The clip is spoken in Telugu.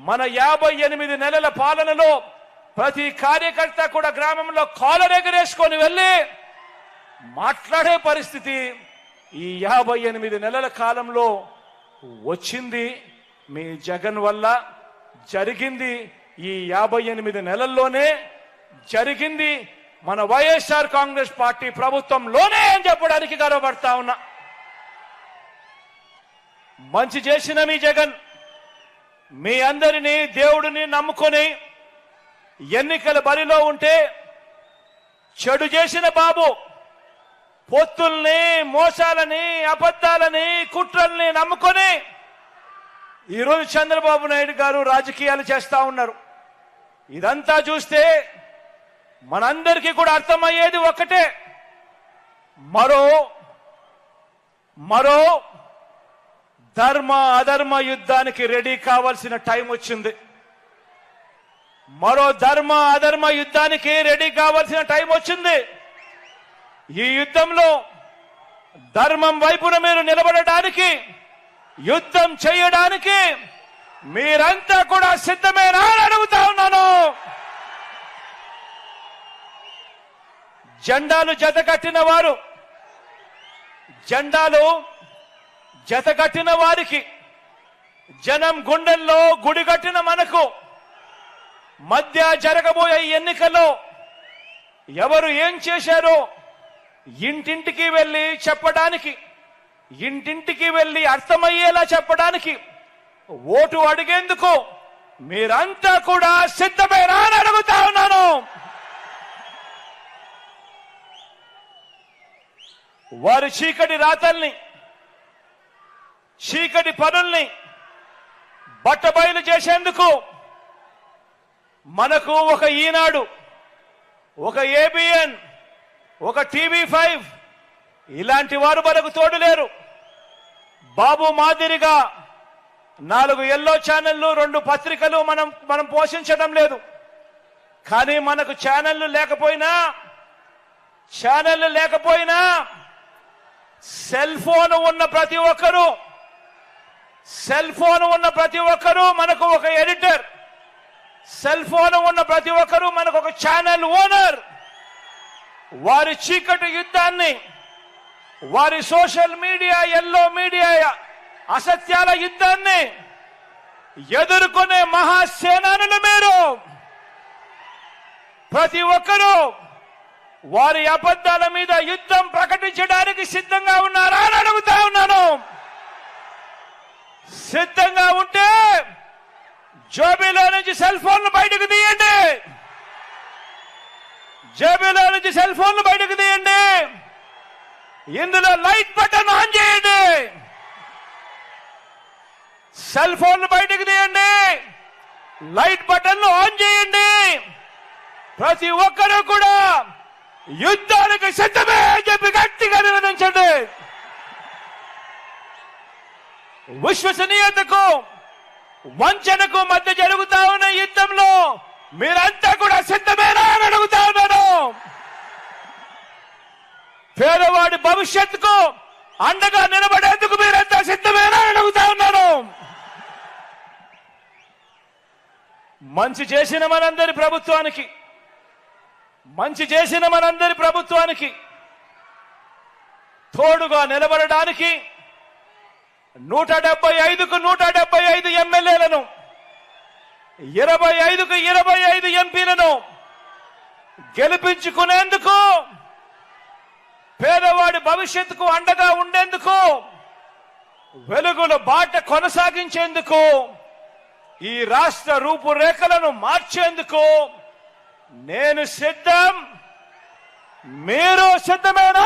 మన 58 నెలల పాలనలో ప్రతి కార్యకర్త కూడా గ్రామంలో కాలర్ ఎగరేసుకొని వెళ్ళి మాట్లాడే పరిస్థితి ఈ 58 నెలల కాలంలో వచ్చింది మీ జగన్ వల్ల. జరిగింది ఈ 58 నెలల్లోనే, జరిగింది మన వైఎస్ఆర్ కాంగ్రెస్ పార్టీ ప్రభుత్వంలోనే అని చెప్పడానికి గర్వపడతా ఉన్నా. మంచి చేసిన మీ జగన్ మీ అందరినీ దేవుడిని నమ్ముకొని ఎన్నికల బరిలో ఉంటే, చెడు చేసిన బాబు పొత్తుల్ని, మోసాలని, అబద్ధాలని, కుట్రల్ని నమ్ముకొని ఈరోజు చంద్రబాబు నాయుడు గారు రాజకీయాలు చేస్తా ఉన్నారు. ఇదంతా చూస్తే మనందరికీ కూడా అర్థమయ్యేది ఒక్కటే, మరో ధర్మ అధర్మ యుద్ధానికి రెడీ కావాల్సిన టైం వచ్చింది. మరో ధర్మ అధర్మ యుద్ధానికి రెడీ కావాల్సిన టైం వచ్చింది. ఈ యుద్ధంలో ధర్మం వైపున మీరు నిలబడడానికి, యుద్ధం చేయడానికి మీరంతా కూడా సిద్ధమేనా అని అడుగుతా ఉన్నాను. జెండాలు జతకట్టిన వారికి, జనం గుండెల్లో గుడి కట్టిన మనకు మధ్య జరగబోయే ఎన్నికల్లో ఎవరు ఏం చేశారో ఇంటింటికి వెళ్ళి చెప్పడానికి, ఇంటింటికి వెళ్ళి అర్థమయ్యేలా చెప్పడానికి, ఓటు అడిగేందుకు మీరంతా కూడా సిద్ధమేనా అని అడుగుతా ఉన్నాను. వారి చీకటి రాతల్ని, చీకటి పనుల్ని బట్టబయలు చేసేందుకు మనకు ఒక ఈనాడు, ఒక ABN, ఒక TV5 ఇలాంటి వారు మనకు తోడు లేరు. బాబు మాదిరిగా 4 ఎల్లో ఛానళ్లు, 2 పత్రికలు మనం పోషించడం లేదు. కానీ మనకు ఛానళ్లు లేకపోయినా సెల్ ఫోన్ ఉన్న ప్రతి ఒక్కరూ మనకు ఒక ఎడిటర్, సెల్ ఫోన్ ఉన్న ప్రతి ఒక్కరూ మనకు ఒక ఛానల్ ఓనర్. వారి చీకటి యుద్ధాన్ని, వారి సోషల్ మీడియా, ఎల్లో మీడియా అసత్యాల యుద్ధాన్ని ఎదుర్కొనే మహాసేనానులు మీరు. ప్రతి ఒక్కరూ వారి అబద్ధాల మీద యుద్ధం ప్రకటించడానికి సిద్ధంగా ఉన్నారా అని అడుగుతా ఉన్నాను. సిద్ధంగా ఉంటే జేబులో నుంచి సెల్ ఫోన్లు బయటకు తీయండి. జేబులో నుంచి సెల్ ఫోన్లు బయటకు తీయండి. ఇందులో లైట్ బటన్ ఆన్ చేయండి. సెల్ ఫోన్లు బయటకు తీయండి, లైట్ బటన్లు ఆన్ చేయండి. ప్రతి ఒక్కరూ కూడా యుద్ధానికి సిద్ధమే అని చెప్పి గట్టిగా నిలదించండి. విశ్వసనీయతకు వంచనకు మధ్య జరుగుతా ఉన్న యుద్ధంలో మీరంతా కూడా సిద్ధమేనా అని అడుగుతా ఉన్నాను. పేదవాడి భవిష్యత్తుకు అండగా నిలబడేందుకు మీరంతా సిద్ధమేనా అని అడుగుతా ఉన్నాను. మంచి చేసిన మనందరి ప్రభుత్వానికి తోడుగా నిలబడడానికి 175కు 175 ఎమ్మెల్యేలను, 25కు 25 ఎంపీలను గెలిపించుకునేందుకు, పేదవాడి భవిష్యత్తుకు అండగా ఉండేందుకు, వెలుగుల బాట కొనసాగించేందుకు, ఈ రాష్ట్ర రూపురేఖలను మార్చేందుకు నేను సిద్ధం. మీరు సిద్ధమేనా